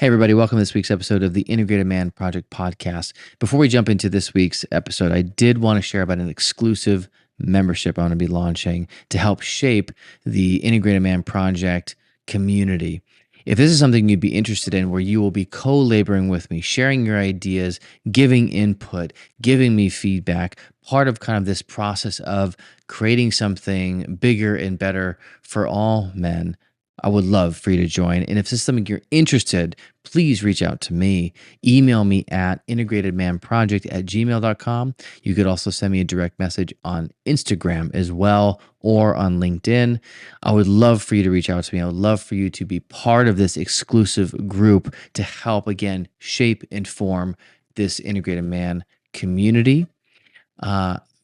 Hey, everybody, welcome to this week's episode of the Integrated Man Project podcast. Before we jump into this week's episode, I did want to share about an exclusive membership I'm going to be launching to help shape the Integrated Man Project community. If this is something you'd be interested in, where you will be co-laboring with me, sharing your ideas, giving input, giving me feedback, part of kind of this process of creating something bigger and better for all men, I would love for you to join. And if this is something you're interested, please reach out to me. Email me at integratedmanproject@gmail.com. You could also send me a direct message on Instagram as well, or on LinkedIn. I would love for you to reach out to me. I would love for you to be part of this exclusive group to help, again, shape and form this Integrated Man community.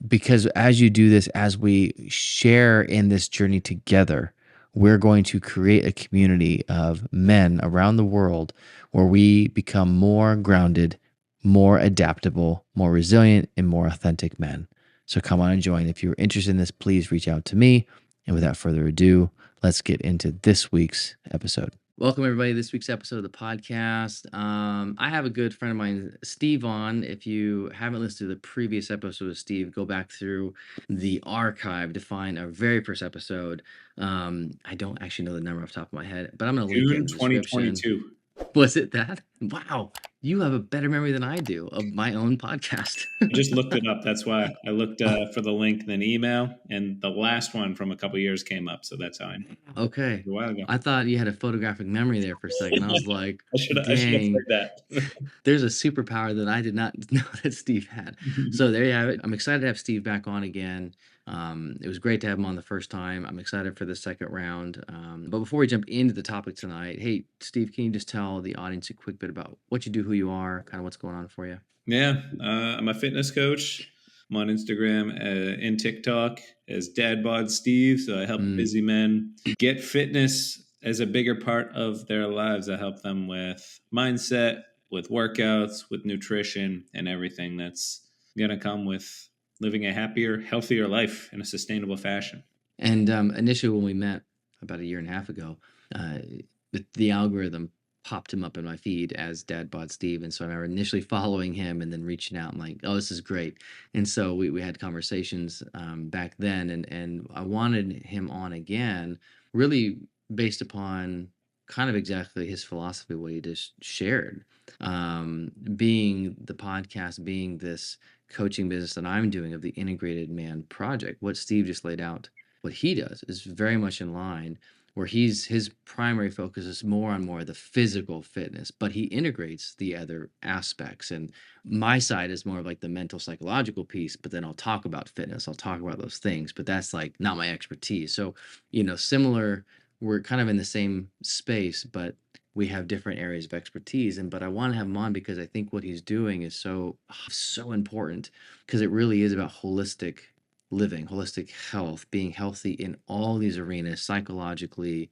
Because as you do this, as we share in this journey together, we're going to create a community of men around the world where we become more grounded, more adaptable, more resilient, and more authentic men. So come on and join. If you're interested in this, please reach out to me. And without further ado, let's get into this week's episode. Welcome, everybody, to this week's episode of the podcast. I have a good friend of mine, Steve, on. If you haven't listened to the previous episode with Steve, go back through the archive to find our very first episode. I don't actually know the number off the top of my head, but I'm going to link it in June the description. 2022. Was it that? Wow. You have a better memory than I do of my own podcast. I just looked it up. That's why I looked for the link in an email, and the last one from a couple of years came up. So that's how I know. Okay. A while ago. I thought you had a photographic memory there for a second. I was like, I should have dang, said that. there's a superpower that I did not know that Steve had. So there you have it. I'm excited to have Steve back on again. It was great to have him on the first time. I'm excited for the second round. But before we jump into the topic tonight, hey, Steve, can you just tell the audience a quick bit about what you do, who you are, kind of what's going on for you? Yeah, I'm a fitness coach. I'm on Instagram and TikTok as Dad Bod Steve. So I help busy men get fitness as a bigger part of their lives. I help them with mindset, with workouts, with nutrition, and everything that's going to come with living a happier, healthier life in a sustainable fashion. And initially, when we met about a year and a half ago, the algorithm popped him up in my feed as Dad Bod Steve. And so I remember initially following him and then reaching out and like, oh, this is great. And so we had conversations back then, and I wanted him on again, really based upon kind of exactly his philosophy, what he just shared. Being the podcast, being this coaching business that I'm doing of the Integrated Man Project, what Steve just laid out, what he does is very much in line, where his primary focus is more on the physical fitness, but he integrates the other aspects. And my side is more of like the mental psychological piece, but then I'll talk about fitness, I'll talk about those things, but that's like not my expertise. So, similar, we're kind of in the same space, but we have different areas of expertise. But I want to have him on because I think what he's doing is so important, because it really is about holistic living, holistic health, being healthy in all these arenas, psychologically,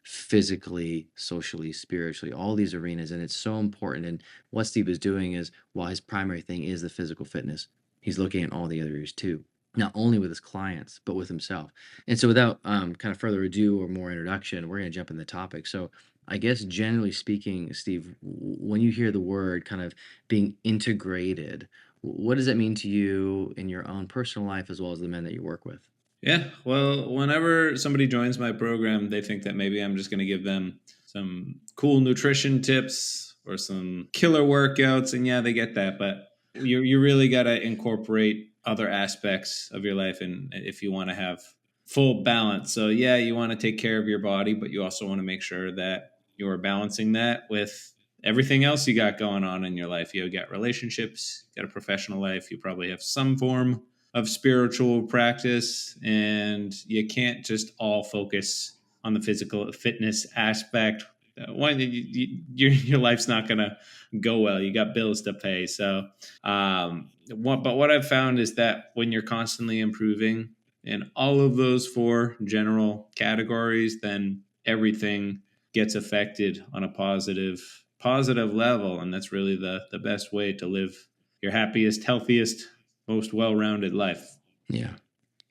physically, socially, spiritually, all these arenas. And it's so important. And what Steve is doing is, while his primary thing is the physical fitness, he's looking at all the other areas too, not only with his clients, but with himself. And so without kind of further ado or more introduction, we're going to jump in the topic. So I guess generally speaking, Steve, when you hear the word kind of being integrated, what does that mean to you in your own personal life as well as the men that you work with? Yeah, well, whenever somebody joins my program, they think that maybe I'm just going to give them some cool nutrition tips or some killer workouts. And yeah, they get that. But you really got to incorporate other aspects of your life, and if you want to have full balance. So yeah, you want to take care of your body, but you also want to make sure that you're balancing that with everything else you got going on in your life. You got relationships, you got a professional life, you probably have some form of spiritual practice, and you can't just all focus on the physical fitness aspect. Your life's not going to go well. You got bills to pay. So, but what I've found is that when you're constantly improving in all of those four general categories, then everything gets affected on a positive level. And that's really the best way to live your happiest, healthiest, most well-rounded life. Yeah.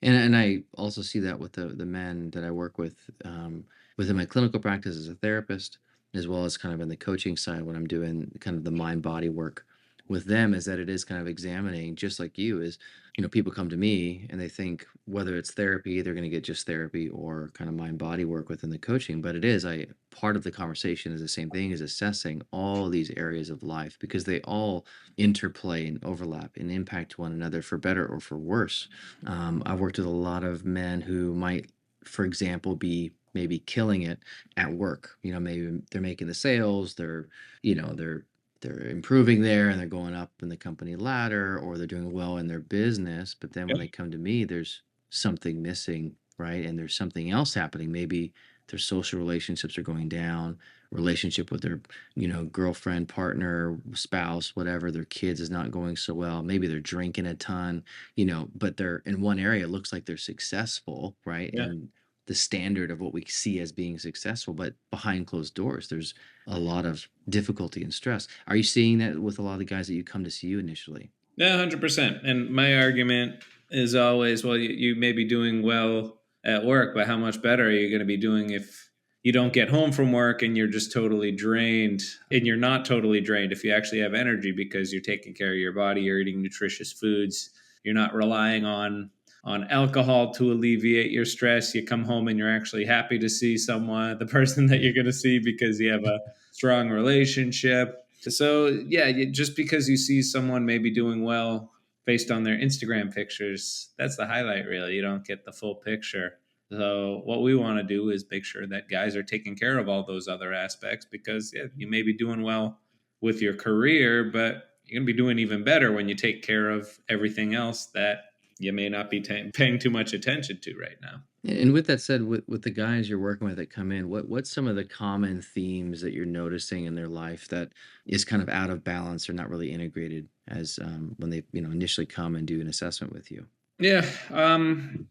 And I also see that with the men that I work with within my clinical practice as a therapist, as well as kind of in the coaching side when I'm doing kind of the mind body work with them, is that it is kind of examining, just like you, is, people come to me and they think whether it's therapy, they're going to get just therapy or kind of mind body work within the coaching. But it is, I part of the conversation is the same thing, is assessing all these areas of life because they all interplay and overlap and impact one another for better or for worse. I've worked with a lot of men who might, for example, be maybe killing it at work. Maybe they're making the sales, they're improving there and they're going up in the company ladder, or they're doing well in their business. But then when they come to me, there's something missing, right? And there's something else happening. Maybe their social relationships are going down, relationship with their, girlfriend, partner, spouse, whatever, their kids is not going so well. Maybe they're drinking a ton, but they're in one area, it looks like they're successful, right? Yeah. And the standard of what we see as being successful, but behind closed doors, there's a lot of difficulty and stress. Are you seeing that with a lot of the guys that you come to see you initially? Yeah, 100%. And my argument is always, well, you may be doing well at work, but how much better are you going to be doing if you don't get home from work and you're just totally drained? And you're not totally drained if you actually have energy because you're taking care of your body, you're eating nutritious foods, you're not relying on alcohol to alleviate your stress. You come home and you're actually happy to see someone, the person that you're going to see, because you have a strong relationship. So yeah, just because you see someone maybe doing well based on their Instagram pictures, that's the highlight reel. You don't get the full picture. So what we want to do is make sure that guys are taking care of all those other aspects, because yeah, you may be doing well with your career, but you're going to be doing even better when you take care of everything else that you may not be paying too much attention to right now. And with that said, with the guys you're working with that come in, what's some of the common themes that you're noticing in their life that is kind of out of balance or not really integrated as when they initially come and do an assessment with you? Yeah,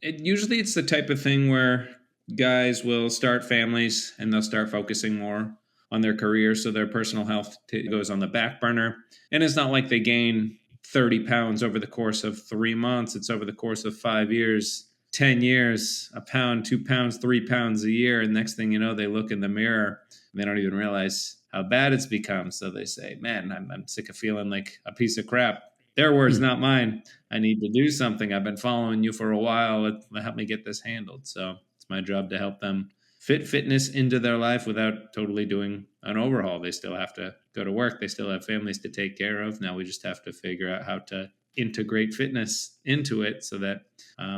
usually it's the type of thing where guys will start families and they'll start focusing more on their career, so their personal health goes on the back burner. And it's not like they gain 30 pounds over the course of 3 months. It's over the course of 5 years, 10 years, a pound, 2 pounds, 3 pounds a year. And next thing you know, they look in the mirror and they don't even realize how bad it's become. So they say, man, I'm sick of feeling like a piece of crap. Their words, Hmm. not mine. I need to do something. I've been following you for a while. Help me get this handled. So it's my job to help them fit fitness into their life without totally doing an overhaul. They still have to go to work. They still have families to take care of. Now we just have to figure out how to integrate fitness into it so that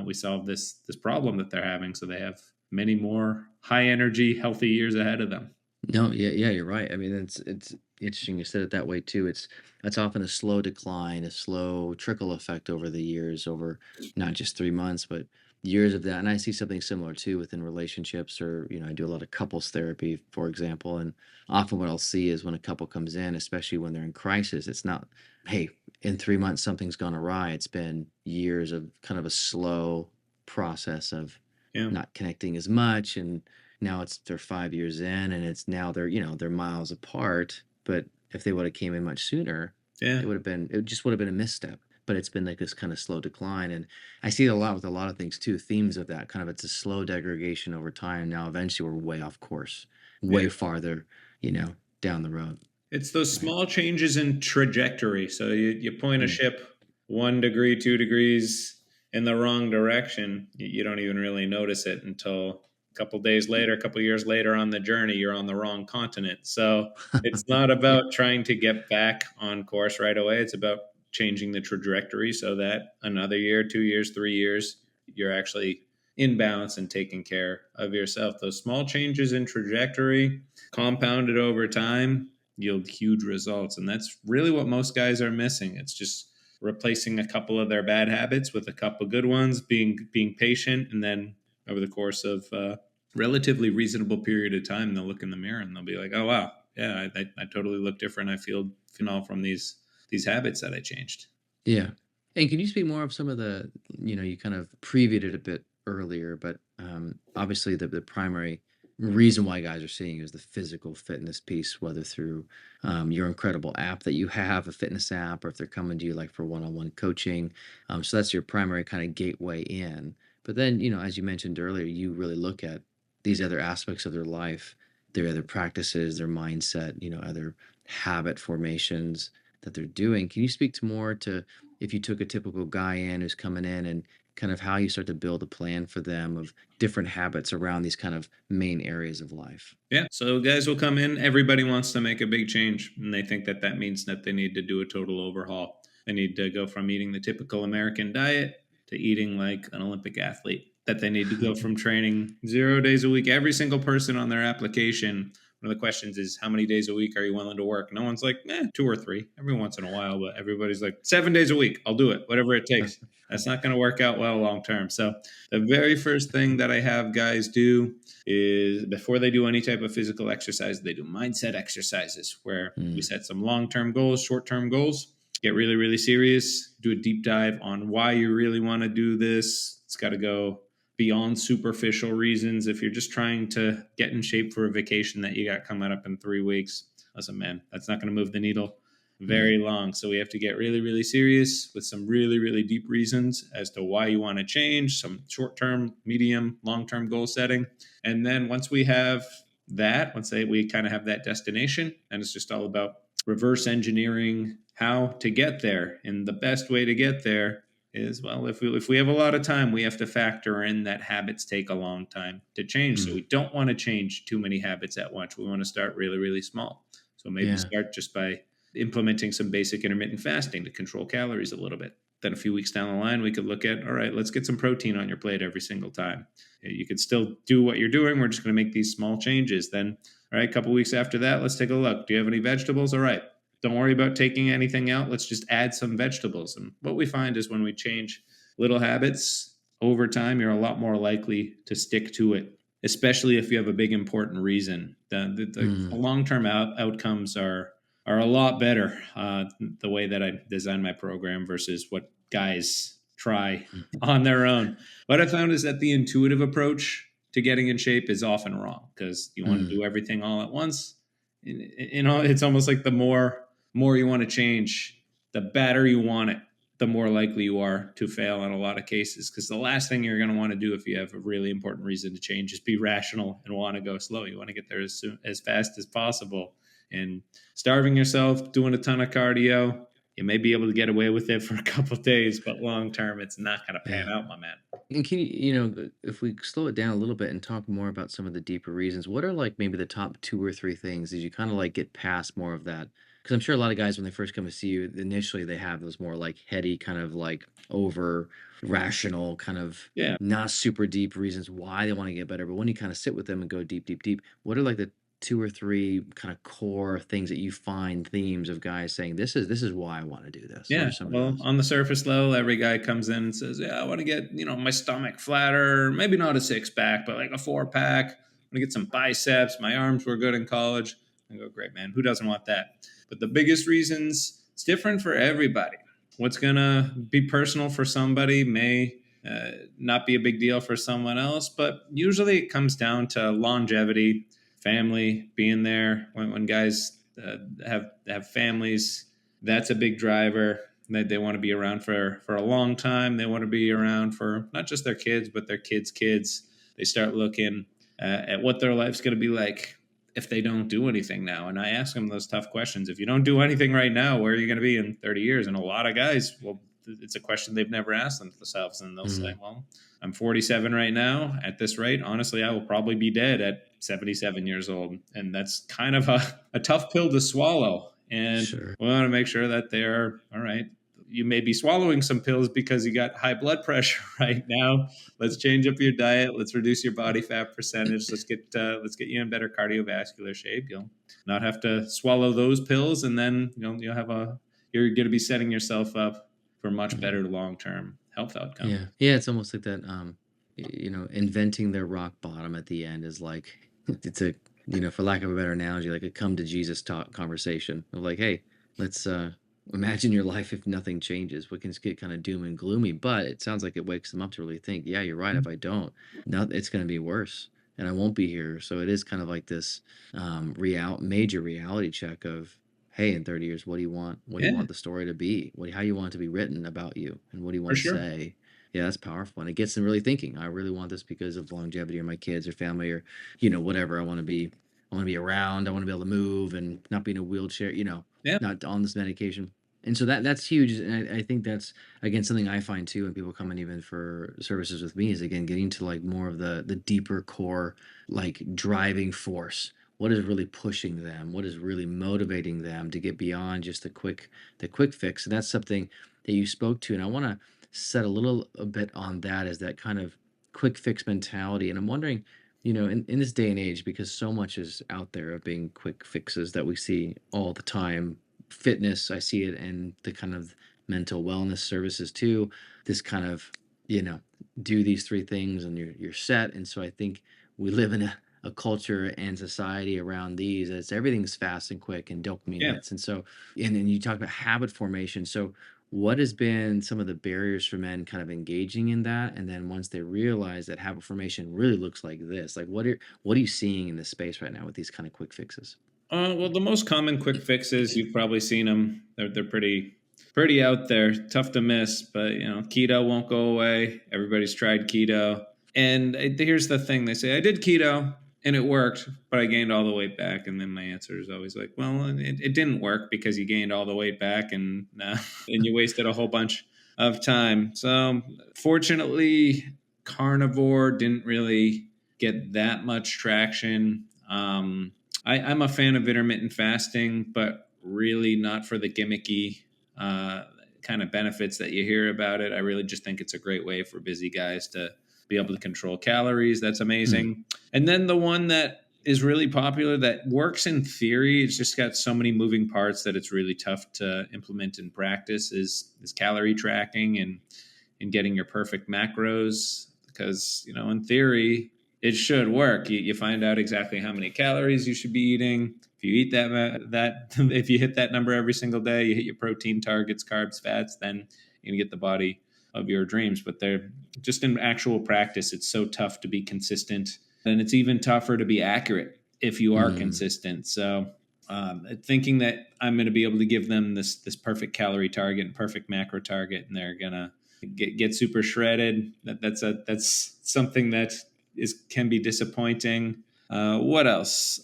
we solve this problem that they're having. So they have many more high energy, healthy years ahead of them. No, yeah, yeah, you're right. I mean, it's interesting you said it that way too. That's often a slow decline, a slow trickle effect over the years, over not just 3 months, but years of that. And I see something similar too within relationships, or I do a lot of couples therapy, for example. And often what I'll see is when a couple comes in, especially when they're in crisis, it's not, hey, in 3 months something's gone awry. It's been years of kind of a slow process of Yeah. not connecting as much, and now they're 5 years in, and it's now they're miles apart. But if they would have came in much sooner, Yeah. it just would have been a misstep. But it's been like this kind of slow decline, and I see it a lot with a lot of things too. Themes of that kind of, it's a slow degradation over time. Now eventually we're way off course, Yeah. way farther, down the road. It's those Right. small changes in trajectory. So you point a Mm. ship 1 degree, 2 degrees in the wrong direction. You don't even really notice it until a couple days later, a couple years later on the journey, you're on the wrong continent. So it's not Yeah. about trying to get back on course right away. It's about changing the trajectory so that another year, 2 years, 3 years, you're actually in balance and taking care of yourself. Those small changes in trajectory compounded over time yield huge results. And that's really what most guys are missing. It's just replacing a couple of their bad habits with a couple good ones, being patient, and then over the course of a relatively reasonable period of time, they'll look in the mirror and they'll be like, "Oh wow, yeah, I totally look different. I feel all from these habits that I changed." Yeah. And can you speak more of some of the, you kind of previewed it a bit earlier, but obviously the primary reason why guys are seeing you is the physical fitness piece, whether through your incredible app that you have, a fitness app, or if they're coming to you like for one-on-one coaching. So that's your primary kind of gateway in. But then, as you mentioned earlier, you really look at these other aspects of their life their other practices, their mindset, other habit formations that they're doing. Can you speak to more to if you took a typical guy in who's coming in and kind of how you start to build a plan for them of different habits around these kind of main areas of life? Yeah. So guys will come in. Everybody wants to make a big change, and they think that that means that they need to do a total overhaul. They need to go from eating the typical American diet to eating like an Olympic athlete. That they need to go from training 0 days a week. Every single person on their application, one of the questions is, how many days a week are you willing to work? No one's like, 2 or 3 every once in a while, but everybody's like 7 days a week. I'll do it, whatever it takes. That's not going to work out well long term. So the very first thing that I have guys do is before they do any type of physical exercise, they do mindset exercises where we Mm, set some long term goals, short term goals, get really, really serious, do a deep dive on why you really want to do this. It's got to go beyond superficial reasons. If you're just trying to get in shape for a vacation that you got coming up in 3 weeks, listen, man, that's not going to move the needle mm, very long. So we have to get really, really serious with some really, really deep reasons as to why you want to change, some short term, medium, long term goal setting. And then once we have that, once we kind of have that destination, and it's just all about reverse engineering how to get there. And the best way to get there is, well, if we have a lot of time, we have to factor in that habits take a long time to change. So mm. we don't want to change too many habits at once. We want to start really, really small. So maybe Yeah. start just by implementing some basic intermittent fasting to control calories a little bit. Then a few weeks down the line, we could look at, all right, let's get some protein on your plate every single time. You could still do what you're doing. We're just going to make these small changes. Then, all right, a couple weeks after that, let's take a look. Do you have any vegetables? All right. Don't worry about taking anything out. Let's just add some vegetables. And what we find is when we change little habits over time, you're a lot more likely to stick to it, especially if you have a big important reason. The Mm, long term outcomes are a lot better the way that I design my program versus what guys try mm, on their own. What I found is that the intuitive approach to getting in shape is often wrong because you want to mm, do everything all at once. It's almost like the more you want to change, the better you want it, the more likely you are to fail in a lot of cases. Because the last thing you're going to want to do if you have a really important reason to change is be rational and want to go slow. You want to get there as fast as possible. And starving yourself, doing a ton of cardio, you may be able to get away with it for a couple of days, but long term, it's not going to pan yeah. out, my man. And can if we slow it down a little bit and talk more about some of the deeper reasons, what are like maybe the top two or three things as you kind of like get past more of that? Because I'm sure a lot of guys when they first come to see you, initially they have those more like heady, kind of like over rational, kind of Yeah. not super deep reasons why they want to get better. But when you kind of sit with them and go deep, deep, deep, what are like the two or three kind of core things that you find themes of guys saying this is why I want to do this? What Yeah, are some of well, those? on the surface level, every guy comes in and says, "Yeah, I want to get my stomach flatter. Maybe not a 6 pack, but like a 4 pack. I want to get some biceps. My arms were good in college." I go, "Great, man. Who doesn't want that?" But the biggest reasons, it's different for everybody. What's gonna be personal for somebody may not be a big deal for someone else, but usually it comes down to longevity, family, being there. When guys have families, that's a big driver. They want to be around for a long time. They want to be around for not just their kids, but their kids' kids. They start looking at what their life's going to be like if they don't do anything now. And I ask them those tough questions. If you don't do anything right now, where are you going to be in 30 years? And a lot of guys, well, it's a question they've never asked themselves. And they'll say, Mm, well, I'm 47 right now. At this rate, honestly, I will probably be dead at 77 years old. And that's kind of a tough pill to swallow. And sure. we want to make sure that they're all right. You may be swallowing some pills because you got high blood pressure right now. Let's change up your diet. Let's reduce your body fat percentage. Let's get you in better cardiovascular shape. You'll not have to swallow those pills, and then you're going to be setting yourself up for much Mm. better long term health outcomes. Yeah. Yeah, it's almost like that, inventing their rock bottom at the end is like it's a, for lack of a better analogy, like a come to Jesus talk conversation of like, hey, let's imagine your life if nothing changes. We can just get kind of doom and gloomy, but it sounds like it wakes them up to really think, yeah, you're right. If I don't, no, it's going to be worse and I won't be here. So it is kind of like this major reality check of, hey, in 30 years, what do you want? What do you Yeah, want the story to be? How you want it to be written about you? And what do you for want to sure. say? Yeah, that's powerful. And it gets them really thinking. I really want this because of longevity or my kids or family or, whatever I want to be. I want to be around. I want to be able to move and not be in a wheelchair, Yeah. not on this medication. And so that's huge. And I think that's, again, something I find too when people come in even for services with me is, again, getting to like more of the deeper core, like driving force. What is really pushing them? What is really motivating them to get beyond just the quick fix? And that's something that you spoke to. And I want to set a bit on that, as that kind of quick fix mentality. And I'm wondering, in this day and age, because so much is out there of being quick fixes that we see all the time. Fitness, I see it in the kind of mental wellness services too. This kind of, you know, do these three things and you're set. And so I think we live in a culture and society around these. It's everything's fast and quick and dopamine Yeah. hits. And so, and you talk about habit formation. So what has been some of the barriers for men kind of engaging in that? And then once they realize that habit formation really looks like this, like what are you seeing in this space right now with these kind of quick fixes? Well, the most common quick fixes, you've probably seen them. They're pretty out there, tough to miss. But keto won't go away. Everybody's tried keto, and here's the thing: they say I did keto and it worked, but I gained all the weight back. And then my answer is always like, well, it didn't work because you gained all the weight back, and and you wasted a whole bunch of time. So fortunately, carnivore didn't really get that much traction. I'm a fan of intermittent fasting, but really not for the gimmicky uh, kind of benefits that you hear about it. I really just think it's a great way for busy guys to be able to control calories. That's Hmm. amazing. And then the one that is really popular that works in theory, it's just got so many moving parts that it's really tough to implement in practice is calorie tracking and getting your perfect macros, because in theory it should work. You find out exactly how many calories you should be eating. If you eat that if you hit that number every single day, you hit your protein targets, carbs, fats, then you're gonna get the body of your dreams. But they're just in actual practice, it's so tough to be consistent, and it's even tougher to be accurate if you are Hmm. consistent. So thinking that I'm going to be able to give them this perfect calorie target and perfect macro target, and they're gonna get super shredded. That's something that is can be disappointing. What else?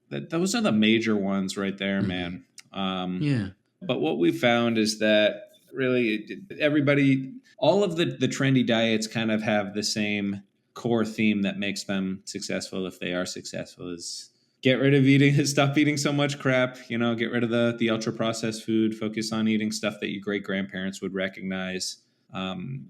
Those are the major ones right there, Hmm. man. Um, Yeah. but what we found is that really everybody, all of the trendy diets kind of have the same core theme that makes them successful if they are successful is get rid of eating stop eating so much crap, get rid of the ultra processed food, focus on eating stuff that your great grandparents would recognize. um,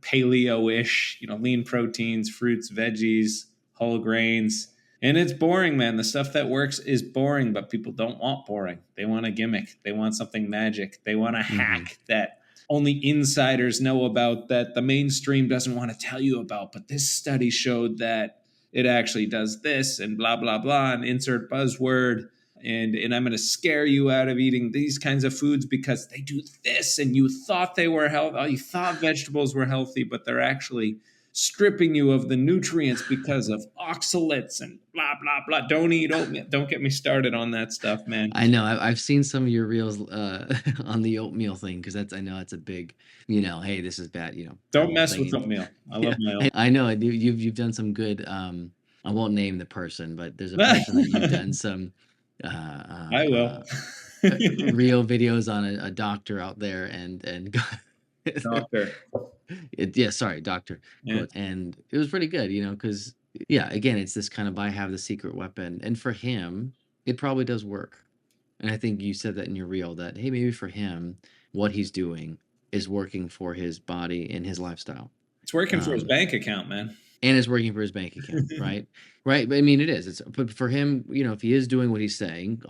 Paleo-ish, lean proteins, fruits, veggies, whole grains. And it's boring, man. The stuff that works is boring, but people don't want boring. They want a gimmick. They want something magic. They want a Hmm. hack that only insiders know about, that the mainstream doesn't want to tell you about. But this study showed that it actually does this and blah, blah, blah, and insert buzzword. And I'm going to scare you out of eating these kinds of foods because they do this, and you thought they were healthy. You thought vegetables were healthy, but they're actually stripping you of the nutrients because of oxalates and blah blah blah. Don't eat oatmeal. Don't get me started on that stuff, man. I know. I've seen some of your reels on the oatmeal thing, because I know that's a big, hey, this is bad, that Don't whole mess with thing. oatmeal. I love Yeah, my oatmeal. I know. You've done some good. I won't name the person, but there's a person that you've done some uh, uh, I uh, will. real videos on a doctor out there, and Doctor. yeah, sorry, doctor. Yeah. Good, and it was pretty good, because yeah, again, it's this kind of I have the secret weapon, and for him, it probably does work. And I think you said that in your reel that, hey, maybe for him, what he's doing is working for his body and his lifestyle. It's working for his Um, bank account, man. and it's working for his bank account, right? Right. But I mean, it is. But for him, if he is doing what he's saying,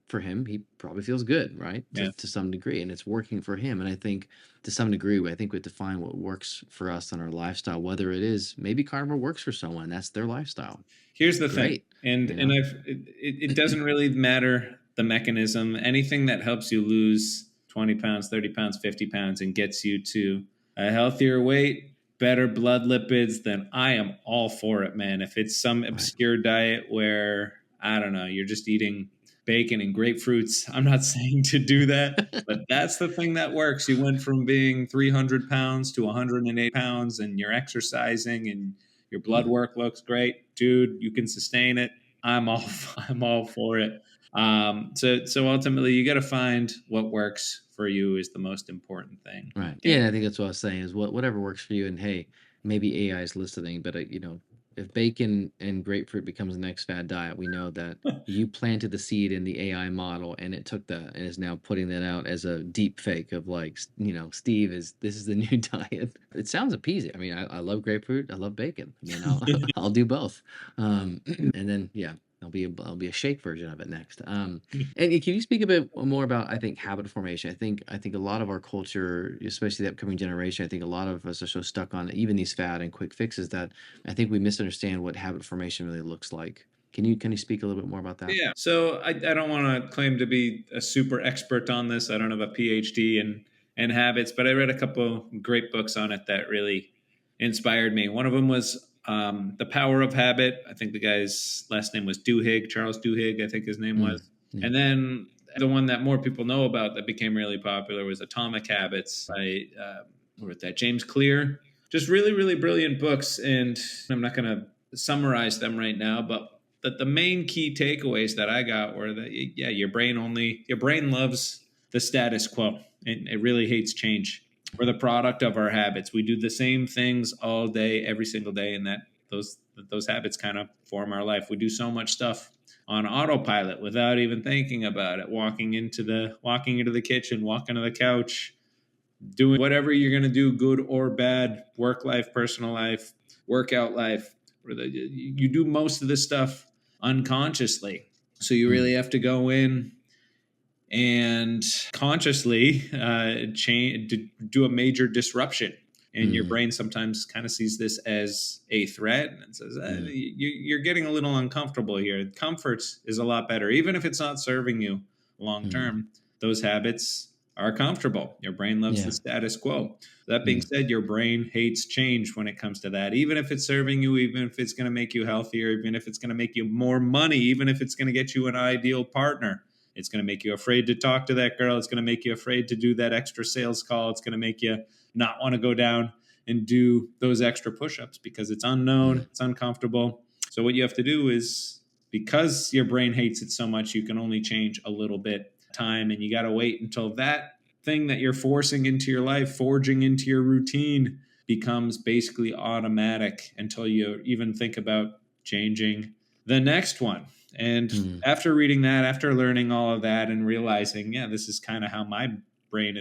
for him, he probably feels good, right? Yeah. To some degree, and it's working for him. And I think to some degree, I think we define what works for us on our lifestyle. Whether it is maybe carnivore works for someone, that's their lifestyle. Here's the thing, Great, and you and know. it doesn't really matter the mechanism. Anything that helps you lose 20 pounds, 30 pounds, 50 pounds, and gets you to a healthier weight, better blood lipids, then I am all for it, man. If it's some Right. obscure diet where I don't know, you're just eating bacon and grapefruits, I'm not saying to do that. But that's the thing that works. You went from being 300 pounds to 108 pounds, and you're exercising, and your blood Yeah. work looks great. Dude, you can sustain it. I'm all I'm all for it. So ultimately, you got to find what works for you is the most important thing. Right. Yeah, And and I think that's what I was saying is whatever works for you. And hey, maybe AI is listening, but if bacon and grapefruit becomes the next fad diet, we know that you planted the seed in the AI model, and it took that and is now putting that out as a deep fake of like, Steve is this is the new diet. It sounds appeasing. I mean, I love grapefruit. I love bacon. I mean, I'll I'll do both. And then yeah, I'll be a shake version of it next. And can you speak a bit more about, I think, habit formation? I think a lot of our culture, especially the upcoming generation, I think a lot of us are so stuck on even these fad and quick fixes that I think we misunderstand what habit formation really looks like. Can you speak a little bit more about that? yeah, so I don't want to claim to be a super expert on this. I don't have a PhD in habits, but I read a couple great books on it that really inspired me. One of them was The Power of Habit. I think the guy's last name was Duhigg, Charles Duhigg, I think his name Mm, was. yeah. And then the one that more people know about that became really popular was Atomic Habits by what was that, James Clear. Just really, really brilliant books. And I'm not going to summarize them right now, but the main key takeaways that I got were that, yeah, your brain loves the status quo and it really hates change. We're the product of our habits. We do the same things all day, every single day, and those habits kind of form our life. We do so much stuff on autopilot without even thinking about it. Walking into the kitchen, walking to the couch, doing whatever you're going to do, good or bad, work life, personal life, workout life. You do most of this stuff unconsciously. So you really Mm, have to go in and consciously change, do a major disruption. And your mm, brain sometimes kind of sees this as a threat and says, mm, you're getting a little uncomfortable here. Comfort is a lot better, even if it's not serving you long mm, term. Those habits are comfortable. Your brain loves the yeah. status quo. That being Mm, said, your brain hates change when it comes to that. Even if it's serving you, even if it's going to make you healthier, even if it's going to make you more money, even if it's going to get you an ideal partner, it's going to make you afraid to talk to that girl. It's going to make you afraid to do that extra sales call. It's going to make you not want to go down and do those extra push-ups because it's unknown, mm, it's uncomfortable. So what you have to do is, because your brain hates it so much, you can only change a little bit time, and you got to wait until that thing that you're forcing into your life, forging into your routine, becomes basically automatic until you even think about changing the next one. And mm, after reading that, after learning all of that and realizing, yeah, this is kind of how my brain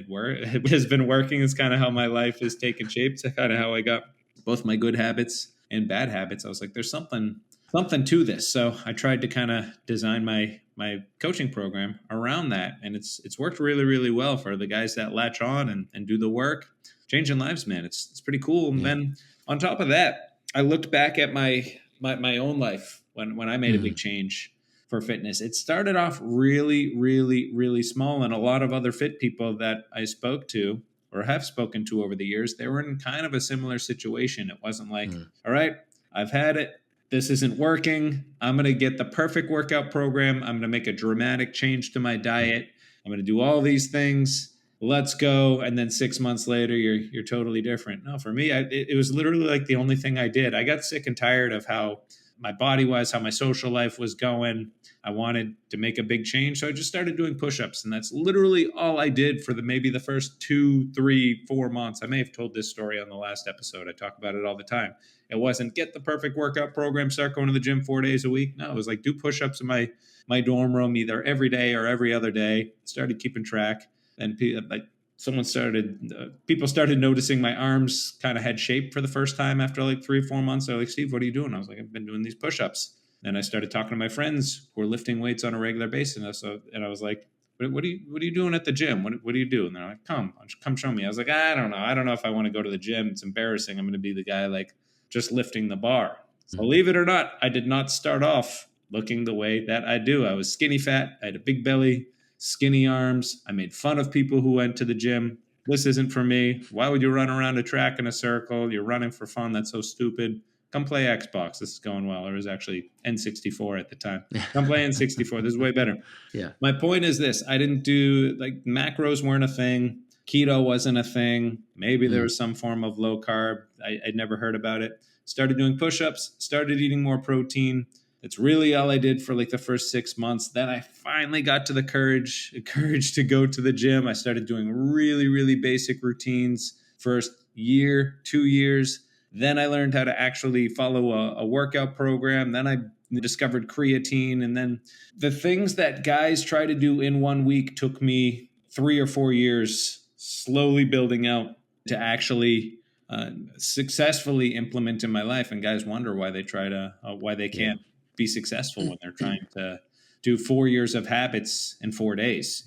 has been working. It's kind of how my life has taken shape. It's kind of how I got both my good habits and bad habits. I was like, there's something to this. So I tried to kind of design my coaching program around that, and it's worked really, really well for the guys that latch on and do the work, changing lives, man. It's pretty cool. And yeah. then on top of that, I looked back at my own life when I made a big Mm, change for fitness. It started off really, really, really small, and a lot of other fit people that I spoke to or have spoken to over the years, they were in kind of a similar situation. It wasn't like, mm, all right, I've had it. This isn't working. I'm going to get the perfect workout program. I'm going to make a dramatic change to my mm, diet. I'm going to do all these things. Let's go. And then 6 months later, you're totally different. No, for me, it was literally like the only thing I did. I got sick and tired of how my body was, how my social life was going. I wanted to make a big change. So I just started doing push-ups. And that's literally all I did for maybe the first 2, 3, 4 months. I may have told this story on the last episode. I talk about it all the time. It wasn't get the perfect workout program, start going to the gym 4 days a week. No, it was like do push-ups in my dorm room either every day or every other day. Started keeping track. And like people started noticing my arms kind of had shape for the first time after like 3 or 4 months. They're like, Steve, what are you doing? I was like, I've been doing these push-ups. And I started talking to my friends who are lifting weights on a regular basis. And I was like, what are you doing at the gym? What do you do? And they're like, come show me. I was like, I don't know. I don't know if I want to go to the gym. It's embarrassing. I'm going to be the guy like just lifting the bar. mm, Believe it or not, I did not start off looking the way that I do. I was skinny fat. I had a big belly, skinny arms. I made fun of people who went to the gym. This isn't for me. Why would you run around a track in a circle? You're running for fun. That's so stupid. Come play Xbox. This is going well. It was actually N64 at the time. Come play N64. This is way better. yeah. My point is this: I didn't do like macros weren't a thing. Keto wasn't a thing. Maybe there Mm, was some form of low carb. I'd never heard about it. Started doing push ups, started eating more protein, That's really all I did for like the first 6 months. Then I finally got to the courage to go to the gym. I started doing really, really basic routines. First year, 2 years. Then I learned how to actually follow a workout program. Then I discovered creatine. And then the things that guys try to do in 1 week took me 3 or 4 years, slowly building out to actually successfully implement in my life. And guys wonder why why they Yeah. can't be successful when they're trying to do 4 years of habits in 4 days.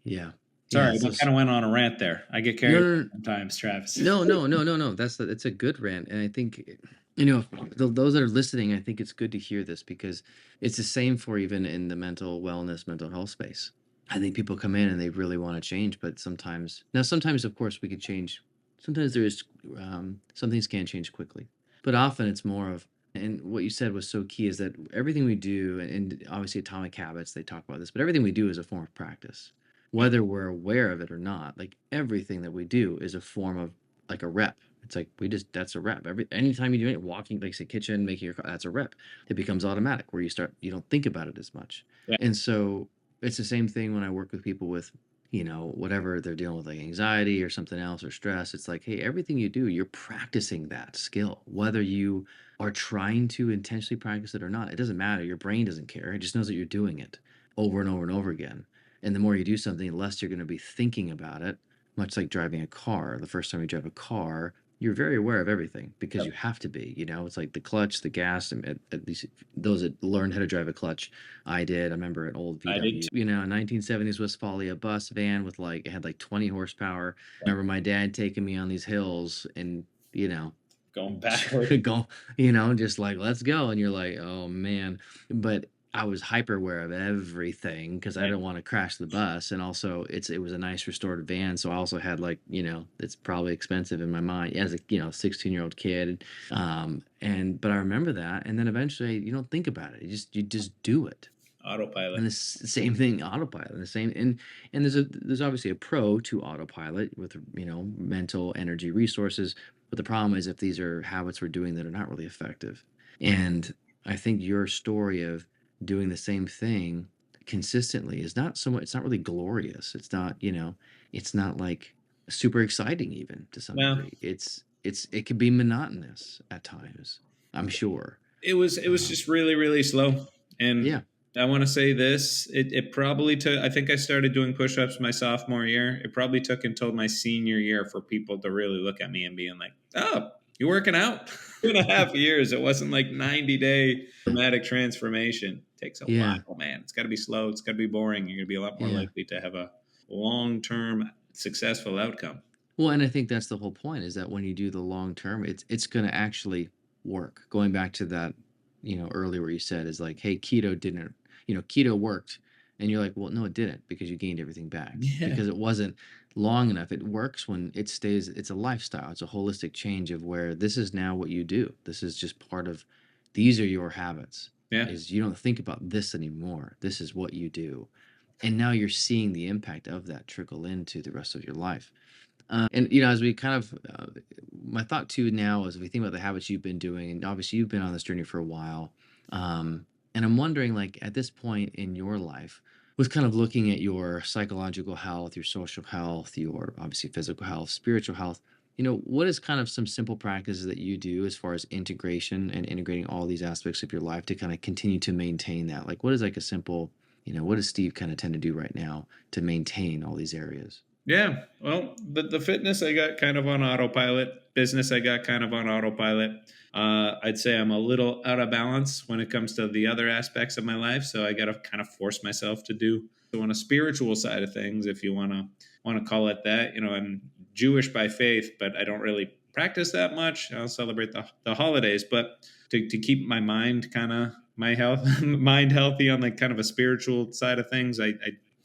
Yeah. Sorry, Yeah. I kind of went on a rant there. I get No, carried no, away sometimes, Travis. no. It's a good rant, and I think those that are listening, I think it's good to hear this because it's the same for even in the mental wellness, mental health space. I think people come in and they really want to change, but sometimes of course we could change. Sometimes there is some things can't change quickly, but often it's more of. And what you said was so key is that everything we do, and obviously Atomic Habits, they talk about this, but everything we do is a form of practice whether we're aware of it or not. Like everything that we do is a form of like a rep. It's like that's a rep. Anytime you do it, walking, like say kitchen, making that's a rep. It becomes automatic where you don't think about it as much. Yeah. And so it's the same thing when I work with people with, whatever they're dealing with, like anxiety or something else or stress. It's like, hey, everything you do, you're practicing that skill, whether you are trying to intentionally practice it or not. It doesn't matter. Your brain doesn't care. It just knows that you're doing it over and over and over again. And the more you do something, the less you're going to be thinking about it, much like driving a car. The first time you drive a car, you're very aware of everything because you have to be. It's like the clutch, the gas, and at least those that learned how to drive a clutch, I did. I remember an old I did VW, 1970s Westphalia bus van with it had like 20 horsepower. I remember my dad taking me on these hills and, going backward. go, just like, let's go. And you're like, oh man. But I was hyper aware of everything because I didn't want to crash the bus. And also it was a nice restored van. So I also had like, it's probably expensive in my mind as a, 16-year-old kid. But I remember that. And then eventually you don't think about it. You just do it. Autopilot. And the same thing, autopilot. And the same, and there's obviously a pro to autopilot with mental energy resources. But the problem is if these are habits we're doing that are not really effective. And I think your story of doing the same thing consistently is not so much. It's not really glorious. It's not it's not like super exciting even to some Well, degree. It can be monotonous at times. I'm sure. it was just really, really slow. And Yeah. I want to say this. It probably took, I think I started doing push-ups my sophomore year. It probably took until my senior year for people to really look at me and being like, oh, you working out? 2.5 years. It wasn't like 90-day dramatic transformation. It takes a Yeah. while, man. It's got to be slow. It's got to be boring. You're going to be a lot more Yeah. likely to have a long-term successful outcome. Well, and I think that's the whole point is that when you do the long term, it's going to actually work. Going back to that, earlier where you said is like, hey, keto worked. And you're like, well, no, it didn't because you gained everything back because it wasn't long enough. It works when it stays, it's a lifestyle. It's a holistic change of where this is now what you do. This is just part of, these are your habits. Yeah. Is you don't think about this anymore. This is what you do. And now you're seeing the impact of that trickle into the rest of your life. And as we kind of, my thought too now is if we think about the habits you've been doing, and obviously you've been on this journey for a while, and I'm wondering, like at this point in your life, with kind of looking at your psychological health, your social health, your obviously physical health, spiritual health, what is kind of some simple practices that you do as far as integration and integrating all these aspects of your life to kind of continue to maintain that? Like, what is like a simple, what does Steve kind of tend to do right now to maintain all these areas? Yeah. Well, the fitness I got kind of on autopilot. Business I got kind of on autopilot. I'd say I'm a little out of balance when it comes to the other aspects of my life. So I got to kind of force myself to do. So on a spiritual side of things, if you want to call it that, I'm Jewish by faith, but I don't really practice that much. I'll celebrate the holidays, but to keep my mind kind of my health mind healthy on like kind of a spiritual side of things, I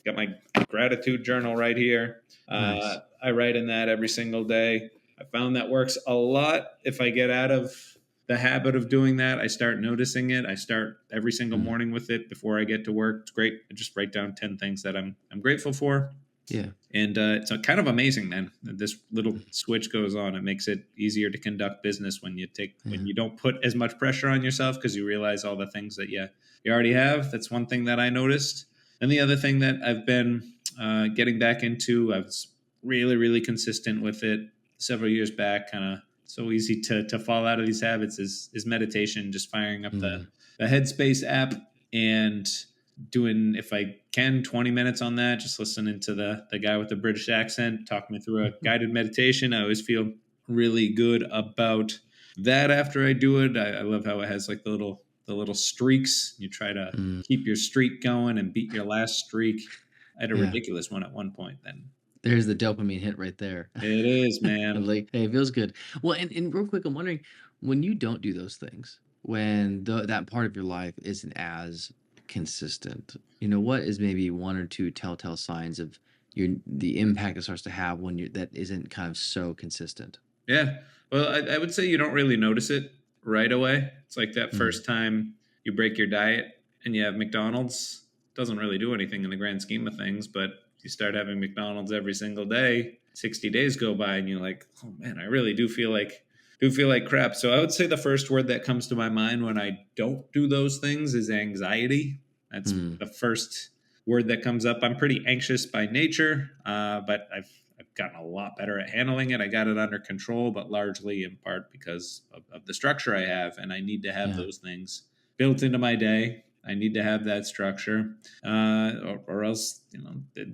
got my gratitude journal right here. Nice. I write in that every single day. I found that works a lot. If I get out of the habit of doing that, I start noticing it. I start every single morning with it before I get to work. It's great. I just write down 10 things that I'm grateful for. Yeah. And it's kind of amazing, man. This little switch goes on. It makes it easier to conduct business when Yeah. you don't put as much pressure on yourself because you realize all the things that you already have. That's one thing that I noticed. And the other thing that I've been getting back into, I was really consistent with it several years back. Kind of so easy to fall out of these habits is meditation. Just firing up Mm. the Headspace app and doing, if I can, 20 minutes on that, just listening to the guy with the British accent talk me through a guided meditation. I always feel really good about that after I do it. I love how it has like the little streaks. You try to Mm. keep your streak going and beat your last streak. I had a Yeah. ridiculous one at one point. Then There's the dopamine hit right there. it is, man. Like, hey, it feels good. Well, and real quick, I'm wondering, when you don't do those things, when that part of your life isn't as consistent, what is maybe one or two telltale signs of the impact it starts to have when that isn't kind of so consistent? Yeah. Well, I would say you don't really notice it right away. It's like that Mm. first time you break your diet and you have McDonald's. Doesn't really do anything in the grand scheme of things, but you start having McDonald's every single day, 60 days go by and you're like, "Oh man, I really do feel like crap." So I would say the first word that comes to my mind when I don't do those things is anxiety. That's Mm. the first word that comes up. I'm pretty anxious by nature, but I've gotten a lot better at handling it. I got it under control, but largely in part because of the structure I have, and I need to have Yeah. those things built into my day. I need to have that structure, or else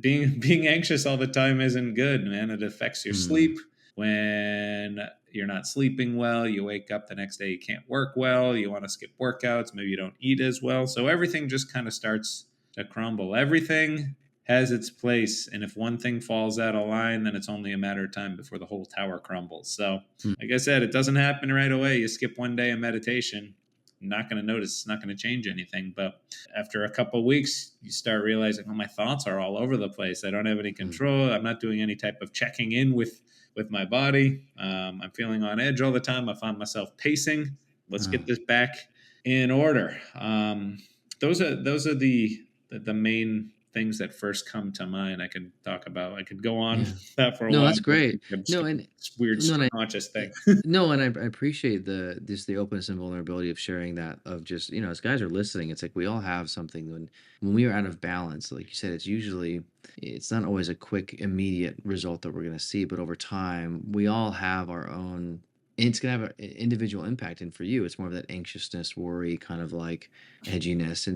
being anxious all the time isn't good, man. It affects your Mm. sleep. When you're not sleeping well, you wake up the next day, you can't work well, you want to skip workouts, maybe you don't eat as well. So everything just kind of starts to crumble. Everything has its place, and if one thing falls out of line, then it's only a matter of time before the whole tower crumbles. So, Mm. like I said, it doesn't happen right away. You skip one day of meditation, you're not going to notice, it's not going to change anything. But after a couple of weeks, you start realizing, oh, my thoughts are all over the place. I don't have any Mm. control. I'm not doing any type of checking in with my body. I'm feeling on edge all the time. I find myself pacing. Let's Oh, get this back in order. Those are the main things that first come to mind. I could talk about. I could go on yeah. that for a No, while. that's But great. I'm just No, getting and this weird no, and subconscious yeah, thing. no, and I appreciate the openness and vulnerability of sharing that, of just, as guys are listening, it's like we all have something when we are out of balance, like you said, it's not always a quick, immediate result that we're going to see, but over time, we all have our own. And it's gonna have an individual impact, and for you, it's more of that anxiousness, worry, kind of like edginess,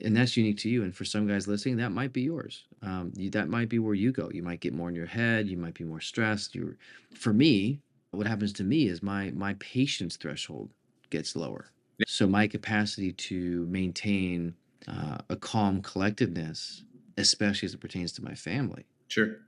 and that's unique to you. And for some guys listening, that might be yours. That might be where you go. You might get more in your head. You might be more stressed. For me, what happens to me is my patience threshold gets lower. Yeah, So my capacity to maintain a calm collectedness, especially as it pertains to my family sure.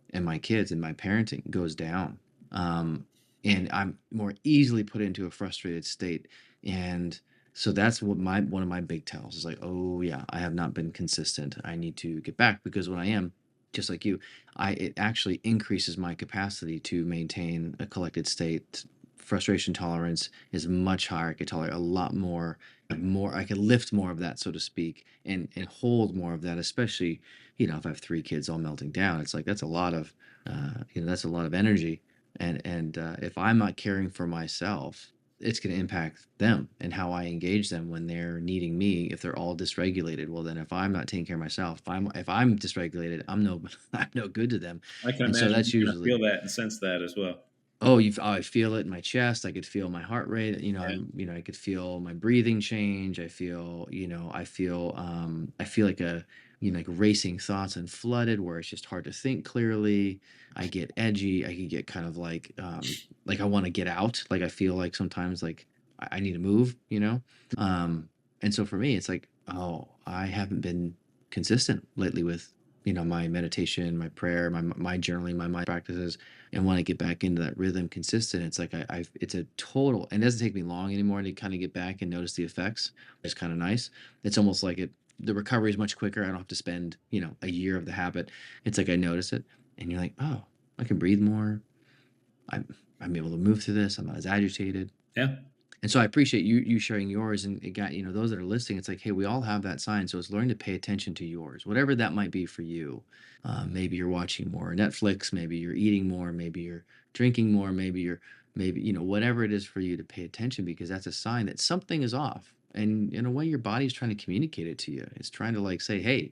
and my kids and my parenting, goes down. Um, and I'm more easily put into a frustrated state. And so that's what one of my big tells is like, oh yeah, I have not been consistent. I need to get back, because when I am, just like you, it actually increases my capacity to maintain a collected state. Frustration tolerance is much higher. I could tolerate a lot more. I could lift more of that, so to speak, and hold more of that, especially if I have three kids all melting down. It's like that's a lot of energy, and if I'm not caring for myself, it's going to impact them and how I engage them when they're needing me. If they're all dysregulated, well, then if I'm not taking care of myself, if I'm dysregulated, I'm no I'm no good to them. I can And so imagine that's you're gonna feel usually, that and sense that as well. I feel it in my chest. I could feel my heart rate. Yeah. I could feel my breathing change. I feel like like racing thoughts and flooded, where it's just hard to think clearly. I get edgy. I can get kind of like I want to get out. Like I feel like sometimes like I need to move. Um, and so for me, it's like, oh, I haven't been consistent lately with, my meditation, my prayer, my journaling, my mind practices. And when I get back into that rhythm consistent, it's like it's a total, and it doesn't take me long anymore to kind of get back and notice the effects. It's kind of nice. It's almost like the recovery is much quicker. I don't have to spend, a year of the habit. It's like I notice it, and you're like, oh, I can breathe more. I'm able to move through this. I'm not as agitated. Yeah. And so I appreciate you sharing yours, and it got, those that are listening, it's like, hey, we all have that sign. So it's learn to pay attention to yours, whatever that might be for you. Maybe you're watching more Netflix, maybe you're eating more, maybe you're drinking more, maybe, whatever it is for you, to pay attention, because that's a sign that something is off. And in a way, your body's trying to communicate it to you. It's trying to like say, hey,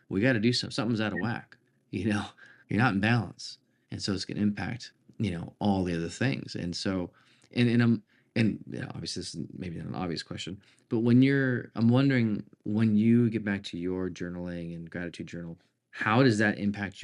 we got to do something's out of whack. You know, you're not in balance. And so it's going to impact, all the other things. And so, and obviously this is maybe not an obvious question, but I'm wondering, when you get back to your journaling and gratitude journal, how does that impact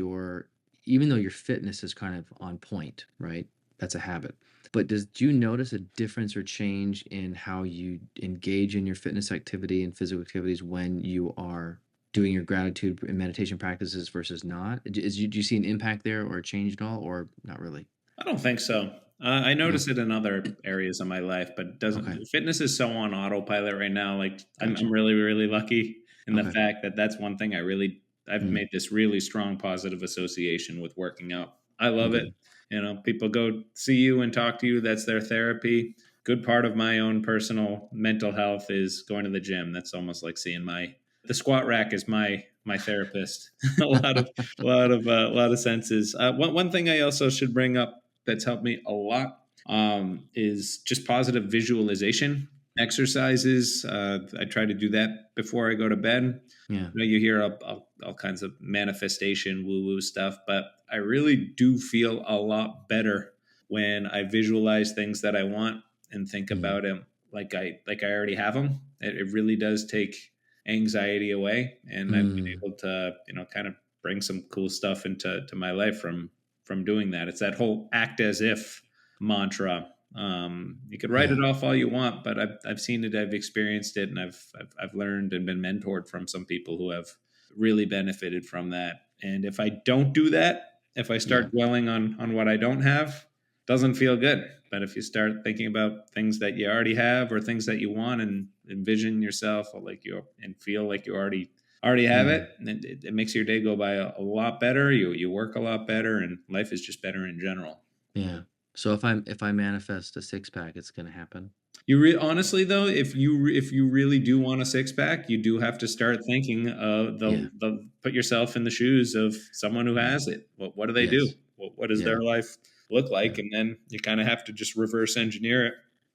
even though your fitness is kind of on point, right? That's a habit. But do you notice a difference or change in how you engage in your fitness activity and physical activities when you are doing your gratitude and meditation practices versus not? Do you see an impact there, or a change at all, or not really? I don't think so. I Yeah. notice it in other areas of my life, but it Okay. doesn't. Fitness is so on autopilot right now. Like I'm Gotcha. really, really lucky in the Okay. fact that that's one thing I've Mm, made this really strong positive association with working out. I love it. good. People go see you and talk to you. That's their therapy. Good part of my own personal mental health is going to the gym. That's almost like seeing the squat rack is my therapist. a lot of a lot of senses. One thing I also should bring up that's helped me a lot is just positive visualization exercises. I try to do that before I go to bed. Yeah. You hear all kinds of manifestation woo woo stuff, but I really do feel a lot better when I visualize things that I want and think Mm, about them like I already have them. It really does take anxiety away, and I've been mm, able to kind of bring some cool stuff into my life from doing that. It's that whole act as if mantra. You could write yeah. it off all you want, but I've seen it, I've experienced it, and I've learned and been mentored from some people who have really benefited from that. And if I don't do that, if I Yeah. start dwelling on what I don't have, doesn't feel good. But if you start thinking about things that you already have or things that you want and envision yourself like you and feel like you already have Mm, it, and it makes your day go by a lot better. You work a lot better, and life is just better in general. yeah. So if I manifest a six pack, it's gonna happen. Honestly though, if you really do want a six pack, you do have to start thinking of Yeah. the put yourself in the shoes of someone who Mm, has it. What do they do? yes. What does Yeah. their life look Yeah. like? And then you kind of have to just reverse engineer it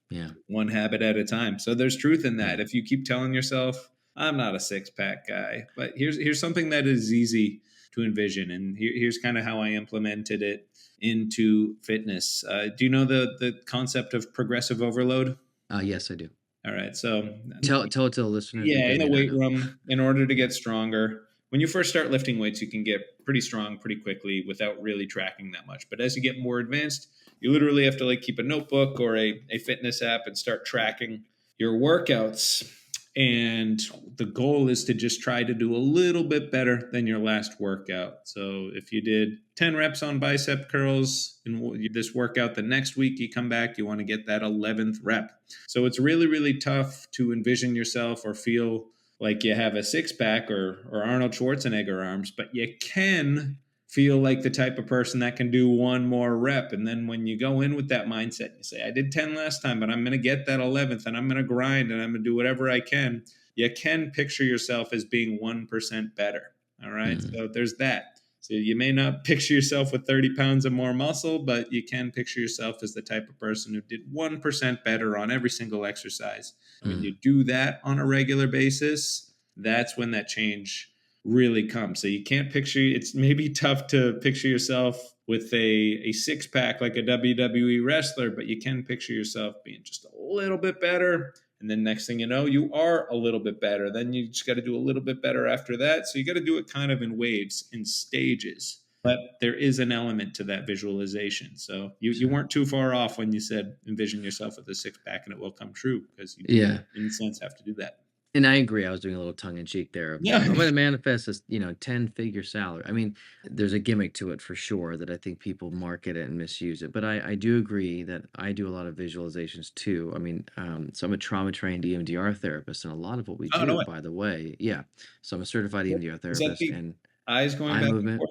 Yeah. one habit at a time. So there's truth in Yeah. that. If you keep telling yourself, "I'm not a six pack guy," but here's something that is easy to envision, and here's kind of how I implemented it into fitness. Do you know the concept of progressive overload? Yes, I do. All right. So, Tell it to the listeners, yeah, because they in may the not weight know. room, in order to Yeah. get stronger, when you first start lifting weights, you can get pretty strong pretty quickly without really tracking that much. But as you get more advanced, you literally have to like keep a notebook or a fitness app and start tracking your workouts. And the goal is to just try to do a little bit better than your last workout. So if you did 10 reps on bicep curls in this workout, the next week you come back, you want to get that 11th rep. So it's really, really tough to envision yourself or feel like you have a six pack or Arnold Schwarzenegger arms, but you can feel like the type of person that can do one more rep. And then when you go in with that mindset, you say, I did 10 last time, but I'm going to get that 11th and I'm going to grind and I'm going to do whatever I can. You can picture yourself as being 1% better. All right. Mm, So there's that. So you may not picture yourself with 30 pounds of more muscle, but you can picture yourself as the type of person who did 1% better on every single exercise. When mm, you do that on a regular basis, that's when that change really comes. So you can't picture, it's maybe tough to picture yourself with a six pack like a WWE wrestler, but you can picture yourself being just a little bit better. And then next thing you know, you are a little bit better. Then you just got to do a little bit better after that. So you got to do it kind of in waves, in stages. But there is an element to that visualization. So you sure. weren't too far off when you said envision yourself with a six pack and it will come true, because you do, Yeah. in a sense, have to do that. And I agree. I was doing a little tongue in cheek there of, Yeah. I'm going to manifest this, 10-figure salary. I mean, there's a gimmick to it for sure that I think people market it and misuse it. But I do agree that I do a lot of visualizations too. I mean, so I'm a trauma trained EMDR therapist, and a lot of what we Oh, no do, way. by the way, yeah. So I'm a certified EMDR Is that therapist, the and eyes going eye back and movement. forth?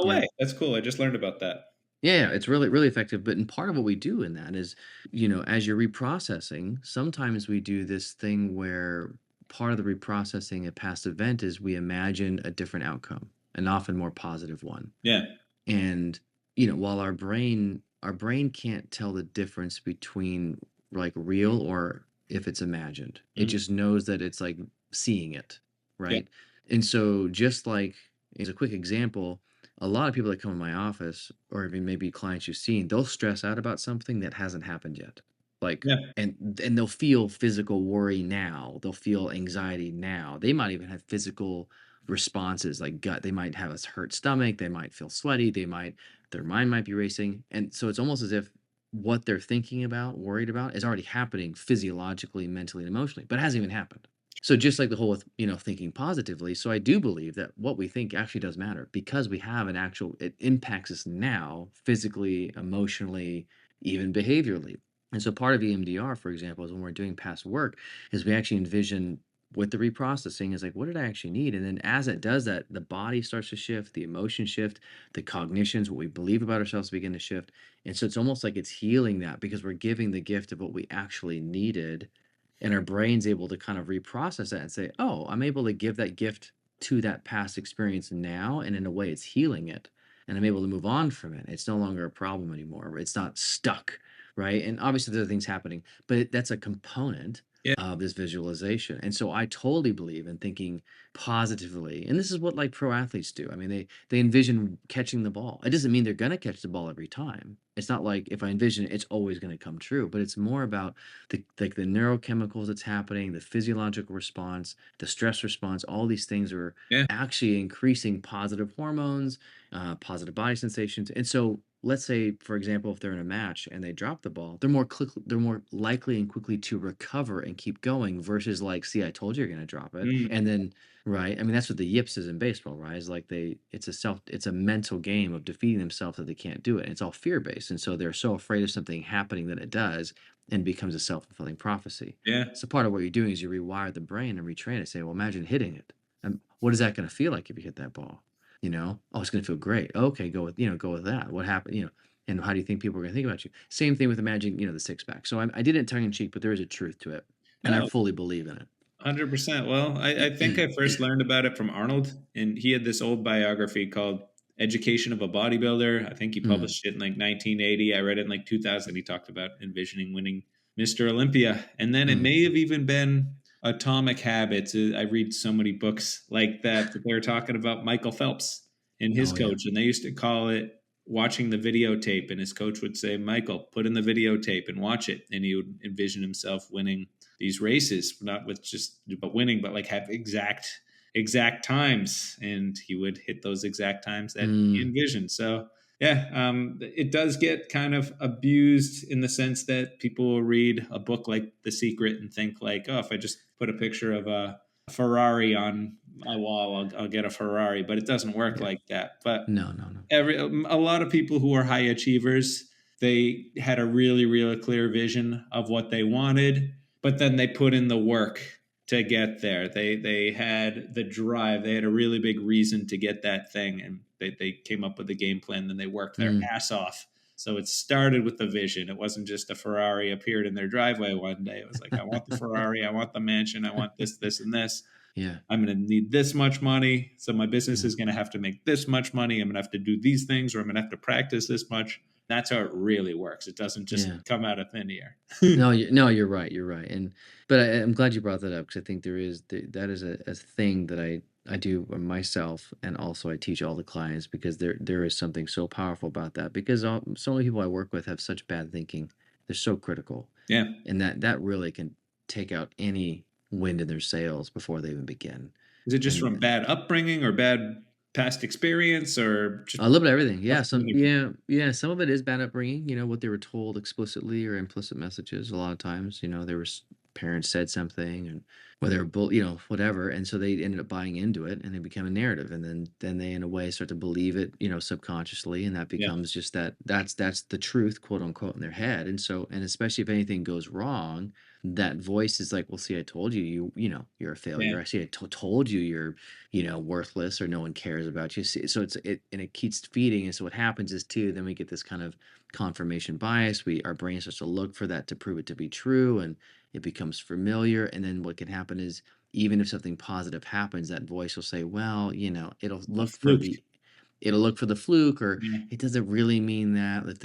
No Yeah. way. That's cool. I just learned about that. Yeah, it's really, really effective. But and part of what we do in that is, as you're reprocessing, sometimes we do this thing where part of the reprocessing a past event is we imagine a different outcome, an often more positive one. Yeah. And, while our brain can't tell the difference between like real or if it's imagined. It Mhm. just knows that it's like seeing it, Yeah. right? And so just like as a quick example, a lot of people that come in my office or even maybe clients you've seen, they'll stress out about something that hasn't happened yet. Like Yeah. and they'll feel physical worry now. They'll feel anxiety now. They might even have physical responses like gut. They might have a hurt stomach. They might feel sweaty. Their mind might be racing. And so it's almost as if what they're thinking about, worried about, is already happening physiologically, mentally, and emotionally, but it hasn't even happened. So just like the whole with, thinking positively. So I do believe that what we think actually does matter because we have an actual, it impacts us now physically, emotionally, even behaviorally. And so part of EMDR, for example, is when we're doing past work, is we actually envision with the reprocessing is like, what did I actually need? And then as it does that, the body starts to shift, the emotions shift, the cognitions, what we believe about ourselves begin to shift. And so it's almost like it's healing that because we're giving the gift of what we actually needed. And our brain's able to kind of reprocess that and say, oh, I'm able to give that gift to that past experience now. And in a way, it's healing it. And I'm able to move on from it. It's no longer a problem anymore. It's not stuck, right? And obviously, there are things happening, but that's a component Yeah. of this visualization. And so I totally believe in thinking positively. And this is what like pro athletes do. I mean, they envision catching the ball. It doesn't mean they're going to catch the ball every time. It's not like if I envision it, it's always going to come true, but it's more about the neurochemicals that's happening, the physiological response, the stress response, all these things are Yeah. actually increasing positive hormones, positive body sensations. And so let's say, for example, if they're in a match and they drop the ball, they're more likely and quickly to recover and keep going versus like, see, I told you you're going to drop it. Mm. And then, right. I mean, that's what the yips is in baseball, right? It's like it's a mental game of defeating themselves that they can't do it. And it's all fear based. And so they're so afraid of something happening that it does and becomes a self fulfilling prophecy. Yeah. So part of what you're doing is you rewire the brain and retrain it. Say, well, imagine hitting it. What is that going to feel like if you hit that ball? Oh, it's going to feel great. Okay, go with that. What happened? And how do you think people are going to think about you? Same thing with imagining, the six pack. So I did it tongue in cheek, but there is a truth to it, and I Oh, fully believe in 100%. Well, I think I first it. learned about it from Arnold, and he had this old biography called Education of a Bodybuilder. I think he Mm, published it in like 1980. I read it in like 2000. He talked about envisioning winning Mr. Olympia. And then it mm. may have even been Atomic Habits. I read so many books like that, but they were talking about Michael Phelps and his Oh yeah. coach, and they used to call it watching the videotape. And his coach would say, Michael, put in the videotape and watch it. And he would envision himself winning these races, not with just but winning, but like have exact times, and he would hit those exact times that he Mm, envisioned. So yeah, it does get kind of abused in the sense that people will read a book like The Secret and think like, oh, if I just put a picture of a Ferrari on my wall, I'll get a Ferrari. But it doesn't work yeah. like that. But No, no, no. a lot of people who are high achievers, they had a really clear vision of what they wanted, but then they put in the work to get there. They had the drive. They had a really big reason to get that thing, and they came up with a game plan. Then they worked their Mm, ass off. So it started with the vision. It wasn't just a Ferrari appeared in their driveway one day. It was like, I want the Ferrari, I want the mansion, I want this, and this. yeah, I'm going to need this much money. So my business yeah, is going to have to make this much money. I'm going to have to do these things, or I'm going to have to practice this much. That's how it really works. It doesn't just yeah. come out of thin air. No, you're right. You're right. But I'm glad you brought that up because I think that is a thing that I do myself, and also I teach all the clients because there is something so powerful about that because so many people I work with have such bad thinking. They're so critical, Yeah. and that really can take out any wind in their sails before they even begin. Is it just from And bad upbringing or bad past experience or just a little bit of everything. tough Yeah, yeah, some of it is bad upbringing, what they were told explicitly or implicit messages a lot of times, there was parents said something and whether they were whatever, and so they ended up buying into it and it became a narrative and then they in a way start to believe it, subconsciously and that Yeah. becomes just that's the truth, quote unquote, in their head. And so and especially if anything goes wrong, that voice is like, well, see, I told you, you're a Yeah. failure. I see, told you you're, worthless, or no one cares about you. See, so and it keeps feeding. And so what happens is too, then we get this kind of confirmation bias. Our brain starts to look for that to prove it to be true, and it becomes familiar. And then what can happen is, even if something positive happens, that voice will say, well, A fluke. it'll look for the fluke, or Yeah. it doesn't really mean that. If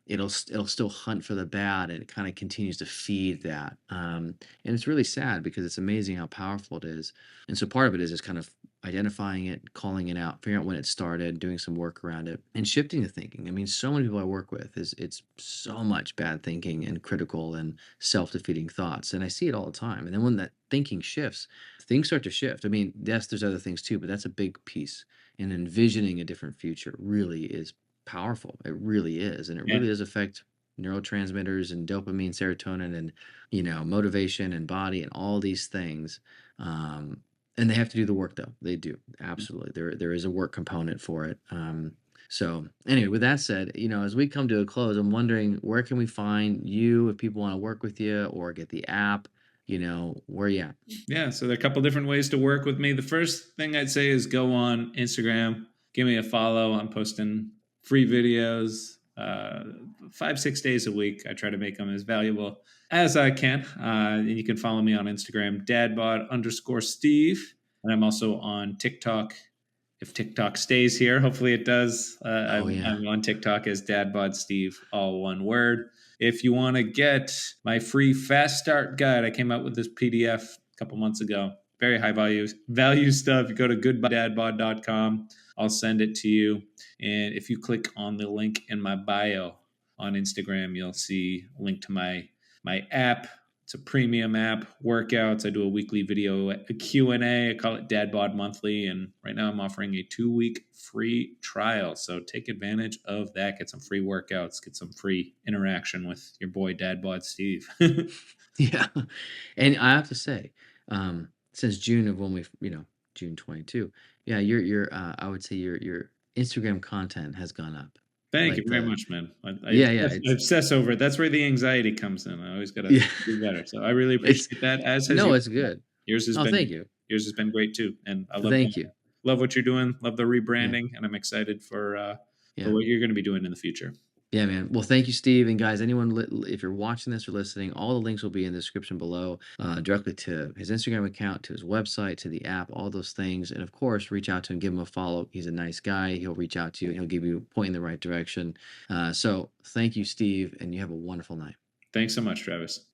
it'll still hunt for the bad, and it kind of continues to feed that. And it's really sad, because it's amazing how powerful it is. And so part of it is just kind of identifying it, calling it out, figuring out when it started, doing some work around it, and shifting the thinking. I mean, so many people I work with, it's so much bad thinking and critical and self-defeating thoughts, and I see it all the time. And then when that thinking shifts, things start to shift. I mean, yes, there's other things too, but that's a big piece. And envisioning a different future really is powerful. It really is. And it Yeah. really does affect neurotransmitters and dopamine, serotonin, and, motivation and body and all these things. And they have to do the work, though. They do. Absolutely. There is a work component for it. So anyway, with that said, as we come to a close, I'm wondering, where can we find you if people want to work with you or get the app? Where you at? Yeah, so there are a couple different ways to work with me. The first thing I'd say is go on Instagram, give me a follow. I'm posting free videos 5, 6 days a week. I try to make them as valuable as I can. And you can follow me on Instagram, dadbod_Steve. And I'm also on TikTok. If TikTok stays here, hopefully it does. Oh yeah. I'm on TikTok as dadbodsteve, all one word. If you want to get my free fast start guide, I came out with this PDF a couple months ago. Very high value stuff. You go to goodbydadbod.com. I'll send it to you. And if you click on the link in my bio on Instagram, you'll see a link to my app. It's a premium app, workouts. I do a weekly video, a Q&A. I call it Dad Bod Monthly. And right now I'm offering a 2-week free trial. So take advantage of that. Get some free workouts. Get some free interaction with your boy, Dad Bod Steve. Yeah. And I have to say, since June of when we, June 22, yeah, I would say your Instagram content has gone up. Thank you Like very the much, man. Yeah, I obsess over it. That's where the anxiety comes in. I always got to yeah. do better. So I really It's appreciate that, as has No, you. it's good. Yours has Oh, thank been you. yours has been great too, and I Thank you. love what you're doing. Love the Yeah. rebranding, and I'm excited for Yeah. what you're going to be doing in the future. Yeah, man. Well, thank you, Steve. And guys, if you're watching this or listening, all the links will be in the description below, directly to his Instagram account, to his website, to the app, all those things. And of course, reach out to him, give him a follow. He's a nice guy. He'll reach out to you, and he'll give you a point in the right direction. So thank you, Steve, and you have a wonderful night. Thanks so much, Travis.